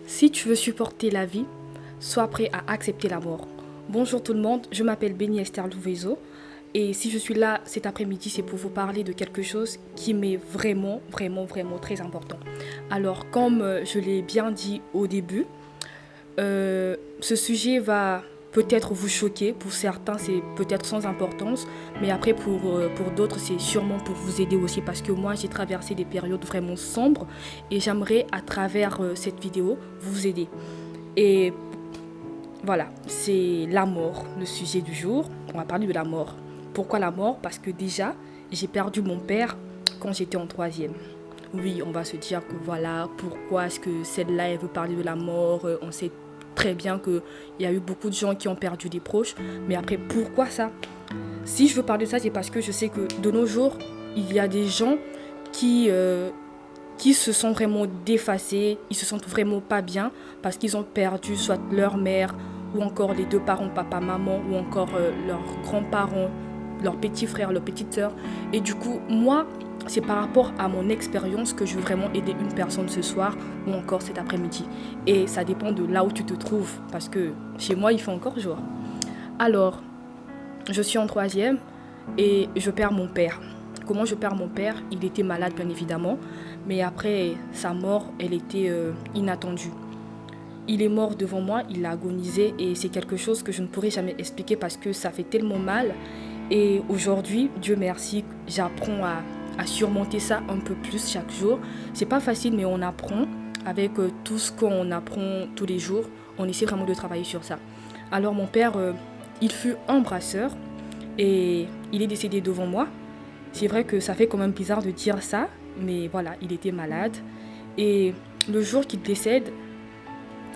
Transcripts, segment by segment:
Si tu veux supporter la vie, sois prêt à accepter la mort. Bonjour tout le monde, je m'appelle Béni Esther Louvezo et si je suis là cet après-midi, c'est pour vous parler de quelque chose qui m'est vraiment très important. Alors, comme je l'ai bien dit au début, ce sujet va peut-être vous choquer. Pour certains, c'est peut-être sans importance, mais après, pour d'autres, c'est sûrement pour vous aider aussi parce que moi, j'ai traversé des périodes vraiment sombres et j'aimerais, à travers cette vidéo, vous aider. Et voilà, c'est la mort, le sujet du jour. On va parler de la mort. Pourquoi la mort? Parce que déjà, j'ai perdu mon père quand j'étais en troisième. Oui, on va se dire que voilà, pourquoi est-ce que celle-là, elle veut parler de la mort? On sait très bien qu'il y a eu beaucoup de gens qui ont perdu des proches. Mais après, pourquoi ça? Si je veux parler de ça, c'est parce que je sais que de nos jours, il y a des gens qui, euh, qui se sont vraiment défacés, ils se sentent vraiment pas bien parce qu'ils ont perdu soit leur mère ou encore les deux parents, papa, maman, ou encore leurs grands-parents, leurs petits frères, leurs petites sœurs. Et du coup, moi, c'est par rapport à mon expérience que je veux vraiment aider une personne ce soir ou encore cet après-midi. Et ça dépend de là où tu te trouves parce que chez moi, il fait encore jour. Alors, je suis en troisième et je perds mon père. Comment je perds mon père? Il était malade bien évidemment, mais après sa mort, elle était inattendue. Il est mort devant moi, il a agonisé et c'est quelque chose que je ne pourrai jamais expliquer parce que ça fait tellement mal. Et aujourd'hui, Dieu merci, j'apprends à surmonter ça un peu plus chaque jour. C'est pas facile, mais on apprend avec tout ce qu'on apprend tous les jours. On essaie vraiment de travailler sur ça. Alors mon père, il fut un brasseur et il est décédé devant moi. C'est vrai que ça fait quand même bizarre de dire ça, mais voilà, il était malade. Et le jour qu'il décède,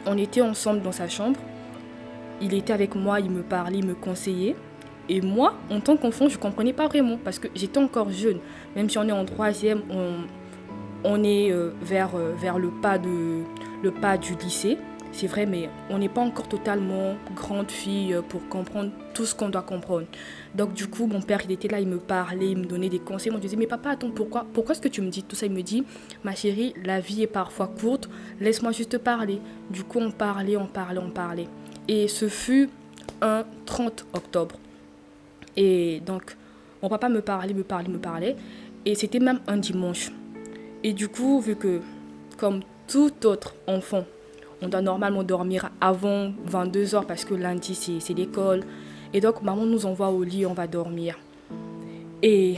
on était ensemble dans sa chambre. Il était avec moi, il me parlait, il me conseillait. Et moi, en tant qu'enfant, je ne comprenais pas vraiment parce que j'étais encore jeune. Même si on est en troisième, on est vers le pas du lycée. C'est vrai, mais on n'est pas encore totalement grande fille pour comprendre tout ce qu'on doit comprendre. Donc du coup, mon père, il était là, il me parlait, il me donnait des conseils. Moi, je disais, mais papa, attends, pourquoi est-ce que tu me dis tout ça? Il me dit, ma chérie, la vie est parfois courte, laisse-moi juste te parler. Du coup, on parlait. Et ce fut un 30 octobre. Et donc, mon papa me parlait. Et c'était même un dimanche. Et du coup, vu que, comme tout autre enfant, on doit normalement dormir avant 22 heures parce que lundi, c'est l'école. Et donc, maman nous envoie au lit, on va dormir. Et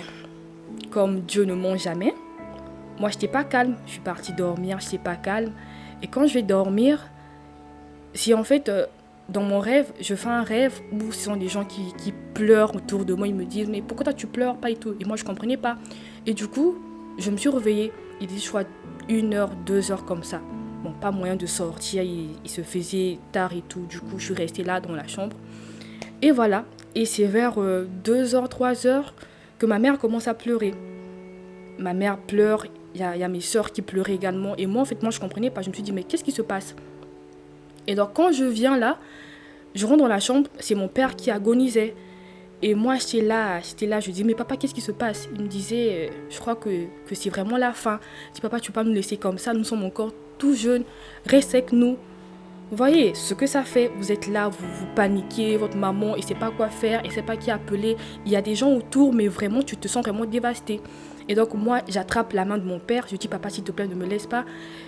comme Dieu ne ment jamais, moi, je n'étais pas calme. Je suis partie dormir, je n'étais pas calme. Et quand je vais dormir, si en fait, dans mon rêve, je fais un rêve où ce sont des gens qui pleurent autour de moi. Ils me disent, mais pourquoi toi tu pleures pas et tout. Et moi, je ne comprenais pas. Et du coup, je me suis réveillée. Il était, je crois, 1 heure, 2 heures comme ça. Bon, pas moyen de sortir, il se faisait tard et tout. Du coup, je suis restée là dans la chambre. Et voilà. Et c'est vers 2 heures, 3 heures que ma mère commence à pleurer. Ma mère pleure, il y a mes soeurs qui pleuraient également. Et moi, en fait, moi, je comprenais pas. Je me suis dit, mais qu'est-ce qui se passe? Et donc, quand je viens là, je rentre dans la chambre, c'est mon père qui agonisait. Et moi, j'étais là, je dis, mais papa, qu'est-ce qui se passe? Il me disait, je crois que c'est vraiment la fin. Je dis, papa, tu peux pas nous laisser comme ça, nous sommes encore tout jeunes, reste avec nous. Vous voyez ce que ça fait, vous êtes là, vous paniquez, votre maman, elle ne sait pas quoi faire, elle ne sait pas qui appeler. Il y a des gens autour, mais vraiment, tu te sens vraiment dévasté. Et donc, moi, j'attrape la main de mon père, je dis, papa, s'il te plaît, ne me laisse pas.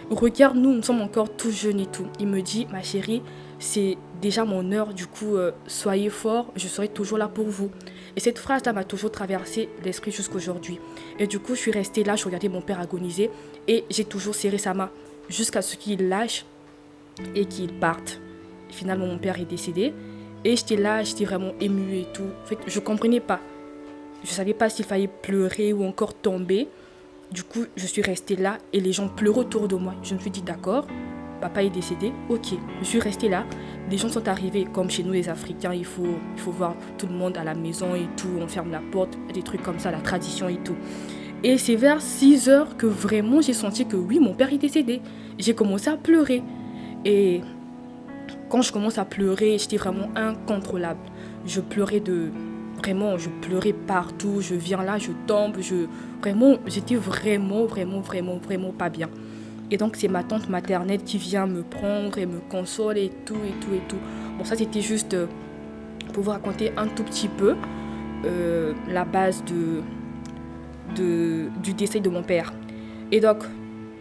Regarde-nous, nous sommes encore tout jeunes et tout. Il me dit, ma chérie, c'est déjà mon heure, du coup, soyez forts, je serai toujours là pour vous. Et cette phrase-là m'a toujours traversé l'esprit jusqu'aujourd'hui. Et du coup, je suis restée là, je regardais mon père agoniser et j'ai toujours serré sa main jusqu'à ce qu'il lâche et qu'il parte. Et finalement, mon père est décédé et j'étais là, j'étais vraiment émue et tout. En fait, je ne comprenais pas. Je ne savais pas s'il fallait pleurer ou encore tomber. Du coup, je suis restée là et les gens pleuraient autour de moi. Je me suis dit, d'accord, papa est décédé, ok. Je suis restée là. Les gens sont arrivés, comme chez nous les Africains, il faut voir tout le monde à la maison et tout. On ferme la porte, des trucs comme ça, la tradition et tout. Et c'est vers 6 heures que vraiment j'ai senti que oui, mon père est décédé. J'ai commencé à pleurer. Et quand je commence à pleurer, j'étais vraiment incontrôlable. Je pleurais Vraiment, je pleurais partout. Je viens là, je tombe. Vraiment, j'étais vraiment pas bien. Et donc, c'est ma tante maternelle qui vient me prendre et me console et tout, et tout, et tout. Bon, ça, c'était juste pour vous raconter un tout petit peu la base du décès de mon père. Et donc,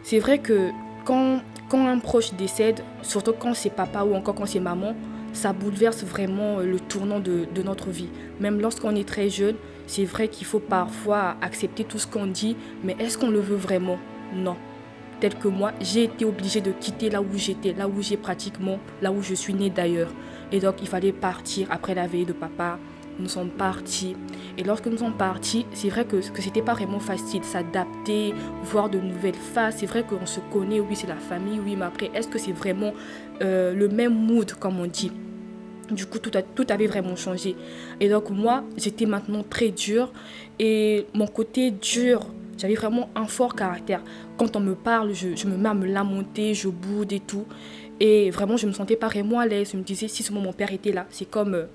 c'est vrai que quand un proche décède, surtout quand c'est papa ou encore quand c'est maman, ça bouleverse vraiment le tournant de notre vie. Même lorsqu'on est très jeune, c'est vrai qu'il faut parfois accepter tout ce qu'on dit, mais est-ce qu'on le veut vraiment? Non. Tel que moi, j'ai été obligée de quitter là où j'étais, là où j'ai pratiquement, là où je suis née d'ailleurs. Et donc, il fallait partir après la veille de papa. Nous sommes partis. Et lorsque nous sommes partis, c'est vrai que c'était pas vraiment facile, s'adapter, voir de nouvelles faces. C'est vrai qu'on se connaît, oui, c'est la famille, oui, mais après, est-ce que c'est vraiment le même mood, comme on dit? Du coup, tout avait vraiment changé. Et donc, moi, j'étais maintenant très dure. Et mon côté dur, j'avais vraiment un fort caractère. Quand on me parle, je me mets à me lamenter, je boude et tout. Et vraiment, je me sentais pas vraiment à l'aise. Je me disais, si seulement mon père était là, c'est comme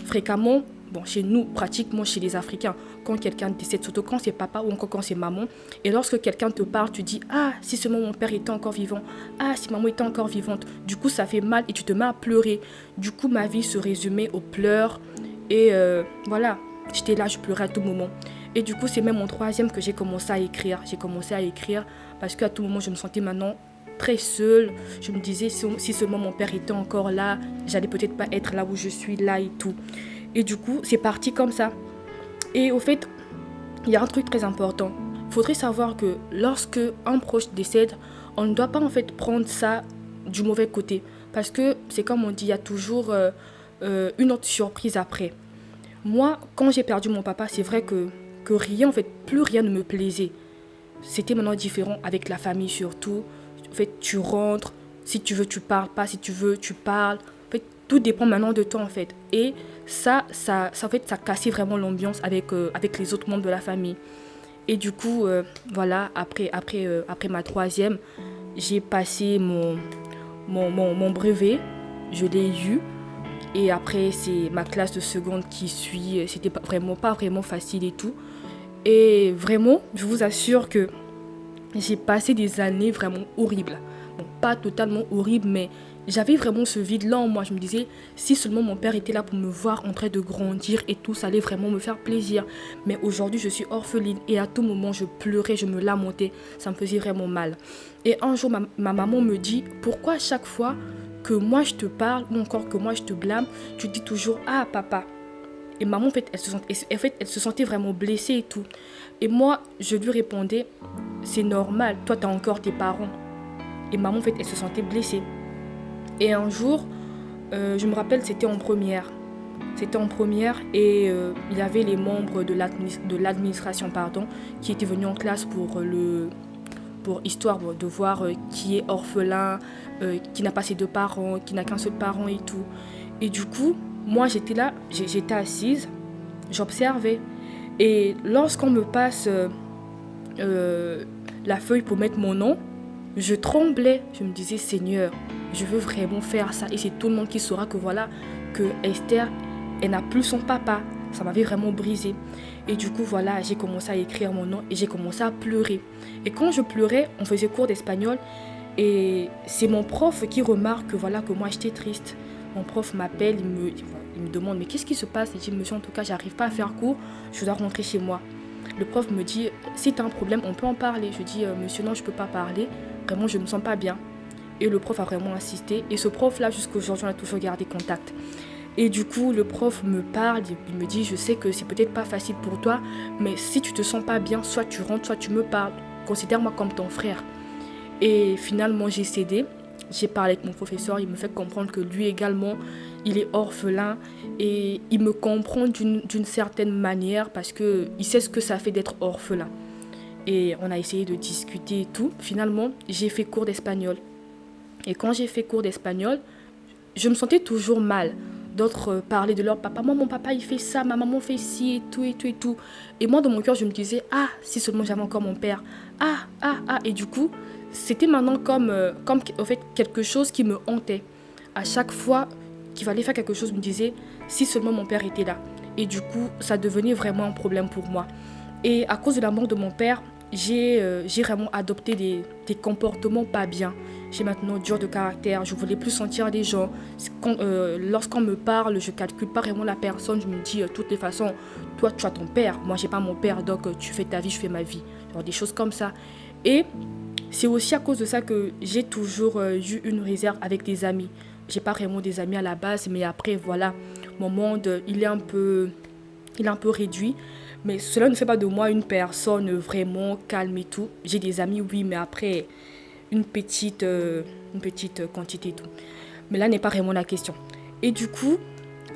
fréquemment, bon, chez nous, pratiquement chez les Africains, quand quelqu'un décède, surtout quand c'est papa ou encore quand c'est maman, et lorsque quelqu'un te parle, tu dis, ah, si seulement mon père était encore vivant, ah, si maman était encore vivante. Du coup, ça fait mal et tu te mets à pleurer. Du coup, ma vie se résumait aux pleurs et voilà, j'étais là, je pleurais à tout moment. Et du coup, c'est même en troisième que j'ai commencé à écrire. J'ai commencé à écrire parce qu'à tout moment, je me sentais maintenant très seule. Je me disais, si seulement mon père était encore là, j'allais peut-être pas être là où je suis là et tout. Et du coup, c'est parti comme ça. Et au fait, il y a un truc très important. Il faudrait savoir que lorsque un proche décède, on ne doit pas en fait prendre ça du mauvais côté. Parce que c'est comme on dit, il y a toujours une autre surprise après. Moi, quand j'ai perdu mon papa, c'est vrai que rien, en fait, plus rien ne me plaisait. C'était maintenant différent avec la famille surtout. En fait, tu rentres, si tu veux, tu parles pas, si tu veux, tu parles. En fait, tout dépend maintenant de toi, en fait. Et ça en fait, ça cassait vraiment l'ambiance avec les autres membres de la famille. Et du coup, voilà, après ma troisième, j'ai passé mon brevet, je l'ai eu. Et après, c'est ma classe de seconde qui suit. C'était pas vraiment facile et tout. Et vraiment, je vous assure que j'ai passé des années vraiment horribles. Bon, pas totalement horribles, mais j'avais vraiment ce vide-là en moi. Je me disais, si seulement mon père était là pour me voir en train de grandir et tout, ça allait vraiment me faire plaisir. Mais aujourd'hui, je suis orpheline et à tout moment, je pleurais, je me lamentais. Ça me faisait vraiment mal. Et un jour, ma maman me dit, pourquoi à chaque fois que moi je te parle ou encore que moi je te blâme, tu dis toujours, ah papa. Et maman, en fait, elle se sentait vraiment blessée et tout. Et moi, je lui répondais, c'est normal, toi, tu as encore tes parents. Et maman, en fait, elle se sentait blessée. Et un jour, je me rappelle, c'était en première. C'était en première et il y avait les membres de l'administration qui étaient venus en classe pour histoire de voir qui est orphelin, qui n'a pas ses deux parents, qui n'a qu'un seul parent et tout. Et du coup, moi, j'étais là, j'étais assise, j'observais. Et lorsqu'on me passe la feuille pour mettre mon nom, je tremblais. Je me disais, Seigneur, je veux vraiment faire ça. Et c'est tout le monde qui saura que voilà, que Esther, elle n'a plus son papa. Ça m'avait vraiment brisé. Et du coup, voilà, j'ai commencé à écrire mon nom et j'ai commencé à pleurer. Et quand je pleurais, on faisait cours d'espagnol. Et c'est mon prof qui remarque que, voilà, que moi, j'étais triste. Mon prof m'appelle, il me demande, mais qu'est-ce qui se passe? Il dit, monsieur, en tout cas, j'arrive pas à faire cours, je dois rentrer chez moi. Le prof me dit, si tu as un problème, on peut en parler. Je dis, monsieur, non, je peux pas parler. Vraiment, je me sens pas bien. Et le prof a vraiment insisté. Et ce prof-là, jusqu'à aujourd'hui, on a toujours gardé contact. Et du coup, le prof me parle, il me dit, je sais que c'est peut-être pas facile pour toi, mais si tu te sens pas bien, soit tu rentres, soit tu me parles. Considère-moi comme ton frère. Et finalement, j'ai cédé. J'ai parlé avec mon professeur, il me fait comprendre que lui également, il est orphelin et il me comprend d'une certaine manière parce qu'il sait ce que ça fait d'être orphelin. Et on a essayé de discuter et tout. Finalement, j'ai fait cours d'espagnol. Et quand j'ai fait cours d'espagnol, je me sentais toujours mal. D'autres parlaient de leur papa. Moi, mon papa, il fait ça, ma maman fait ci et tout et tout et tout. Et moi, dans mon cœur, je me disais, ah, si seulement j'avais encore mon père. Ah. Et du coup, c'était maintenant comme en fait, quelque chose qui me hantait. À chaque fois qu'il fallait faire quelque chose, je me disais, si seulement mon père était là. Et du coup, ça devenait vraiment un problème pour moi. Et à cause de la mort de mon père, j'ai vraiment adopté des comportements pas bien. J'ai maintenant dur de caractère, je voulais plus sentir des gens. Lorsqu'on me parle, je calcule pas vraiment la personne, je me dis de toutes les façons, toi tu as ton père, moi j'ai pas mon père, donc tu fais ta vie, je fais ma vie. Genre des choses comme ça. Et c'est aussi à cause de ça que j'ai toujours eu une réserve avec des amis. J'ai pas vraiment des amis à la base, mais après voilà, mon monde il est un peu réduit. Mais cela ne fait pas de moi une personne vraiment calme et tout. J'ai des amis, oui, mais après, une petite quantité et tout. Mais là n'est pas vraiment la question. Et du coup,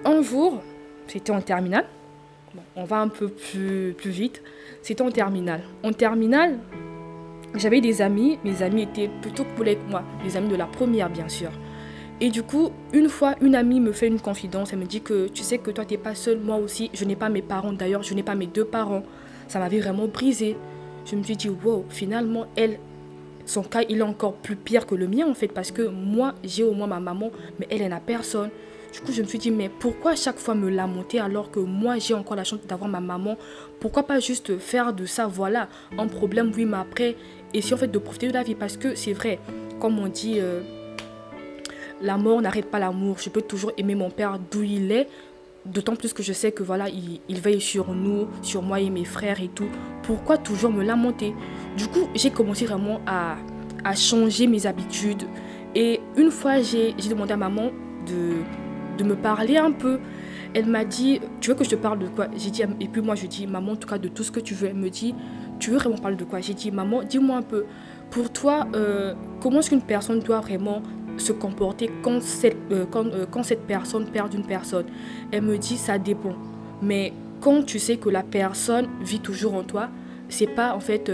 un jour, c'était en terminale. Bon, on va un peu plus vite. C'était en terminale. En terminale, j'avais des amis. Mes amis étaient plutôt cool avec moi. Les amis de la première, bien sûr. Et du coup, une fois, une amie me fait une confidence. Elle me dit que tu sais que toi, tu n'es pas seule. Moi aussi, je n'ai pas mes parents. D'ailleurs, je n'ai pas mes deux parents. Ça m'avait vraiment brisée. Je me suis dit, wow, finalement, elle, son cas, il est encore plus pire que le mien, en fait. Parce que moi, j'ai au moins ma maman, mais elle n'a personne. Du coup, je me suis dit, mais pourquoi à chaque fois me lamenter alors que moi, j'ai encore la chance d'avoir ma maman? Pourquoi pas juste faire de ça, voilà, un problème, oui, mais après, essayer en fait de profiter de la vie. Parce que c'est vrai, comme on dit... la mort n'arrête pas l'amour. Je peux toujours aimer mon père d'où il est. D'autant plus que je sais que voilà, il veille sur nous, sur moi et mes frères et tout. Pourquoi toujours me lamenter? Du coup, j'ai commencé vraiment à changer mes habitudes. Et une fois, j'ai demandé à maman de me parler un peu. Elle m'a dit, tu veux que je te parle de quoi? J'ai dit, et puis moi je dis, maman, en tout cas de tout ce que tu veux. Elle me dit, tu veux vraiment parler de quoi? J'ai dit, maman, dis-moi un peu. Pour toi, comment est-ce qu'une personne doit vraiment se comporter quand cette personne perd une personne? Elle me dit, ça dépend. Mais quand tu sais que la personne vit toujours en toi, c'est pas en fait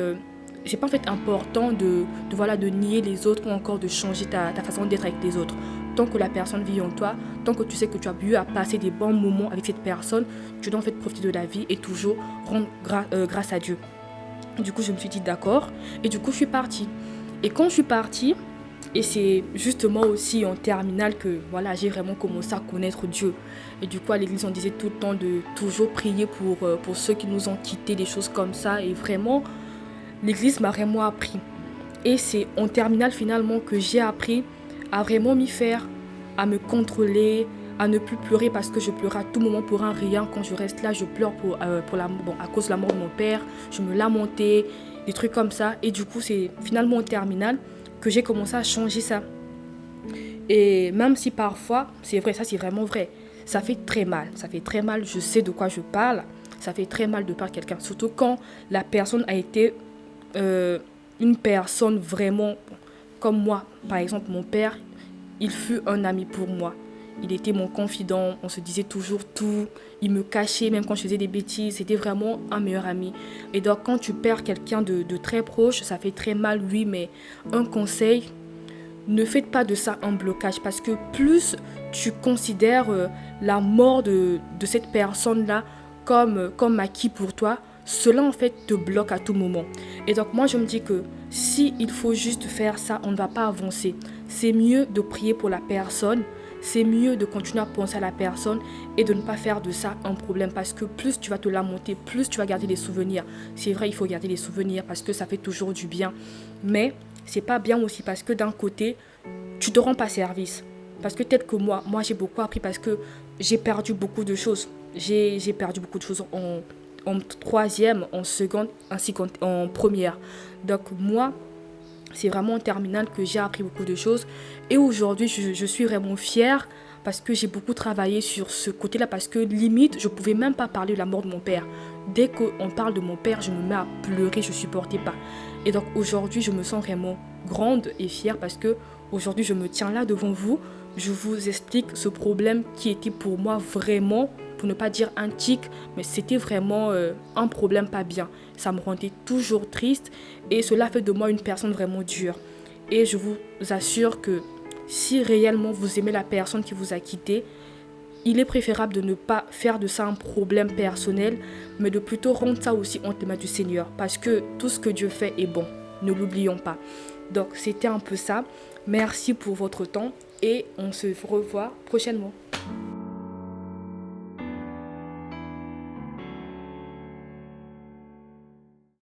important de nier les autres ou encore de changer ta façon d'être avec les autres. Tant que la personne vit en toi, tant que tu sais que tu as eu à passer des bons moments avec cette personne, tu dois en fait profiter de la vie et toujours rendre grâce à Dieu. Du coup, je me suis dit d'accord. Et du coup, je suis partie. Et quand je suis partie, et c'est justement aussi en terminale que voilà, j'ai vraiment commencé à connaître Dieu. Et du coup, à l'église, on disait tout le temps de toujours prier pour ceux qui nous ont quittés, des choses comme ça. Et vraiment, l'église m'a vraiment appris. Et c'est en terminale finalement que j'ai appris à vraiment m'y faire, à me contrôler, à ne plus pleurer parce que je pleurais à tout moment pour un rien. Quand je reste là, je pleure à cause de la mort de mon père. Je me lamentais, des trucs comme ça. Et du coup, c'est finalement en terminale que j'ai commencé à changer ça. Et même si parfois, c'est vrai, ça c'est vraiment vrai, ça fait très mal. Ça fait très mal, je sais de quoi je parle. Ça fait très mal de perdre quelqu'un. Surtout quand la personne a été une personne vraiment comme moi. Par exemple, mon père, il fut un ami pour moi. Il était mon confident, on se disait toujours tout. Il me cachait même quand je faisais des bêtises. C'était vraiment un meilleur ami. Et donc quand tu perds quelqu'un de très proche, ça fait très mal, oui, mais un conseil, ne faites pas de ça un blocage. Parce que plus tu considères la mort de cette personne-là comme acquis pour toi, cela en fait te bloque à tout moment. Et donc moi je me dis que si il faut juste faire ça, on ne va pas avancer. C'est mieux de prier pour la personne, c'est mieux de continuer à penser à la personne et de ne pas faire de ça un problème. Parce que plus tu vas te lamenter, plus tu vas garder des souvenirs. C'est vrai, il faut garder les souvenirs parce que ça fait toujours du bien. Mais c'est pas bien aussi parce que d'un côté, tu te rends pas service. Parce que tel que moi j'ai beaucoup appris parce que j'ai perdu beaucoup de choses. J'ai perdu beaucoup de choses en troisième, en seconde, ainsi qu'en première. Donc moi, c'est vraiment en terminale que j'ai appris beaucoup de choses. Et aujourd'hui, je suis vraiment fière parce que j'ai beaucoup travaillé sur ce côté-là. Parce que limite, je ne pouvais même pas parler de la mort de mon père. Dès qu'on parle de mon père, je me mets à pleurer, je ne supportais pas. Et donc aujourd'hui, je me sens vraiment grande et fière parce que aujourd'hui, je me tiens là devant vous. Je vous explique ce problème qui était pour moi vraiment, pour ne pas dire un tic, mais c'était vraiment un problème pas bien. Ça me rendait toujours triste et cela fait de moi une personne vraiment dure. Et je vous assure que si réellement vous aimez la personne qui vous a quitté, il est préférable de ne pas faire de ça un problème personnel, mais de plutôt rendre ça aussi entre les mains du Seigneur. Parce que tout ce que Dieu fait est bon, ne l'oublions pas. Donc c'était un peu ça. Merci pour votre temps et on se revoit prochainement.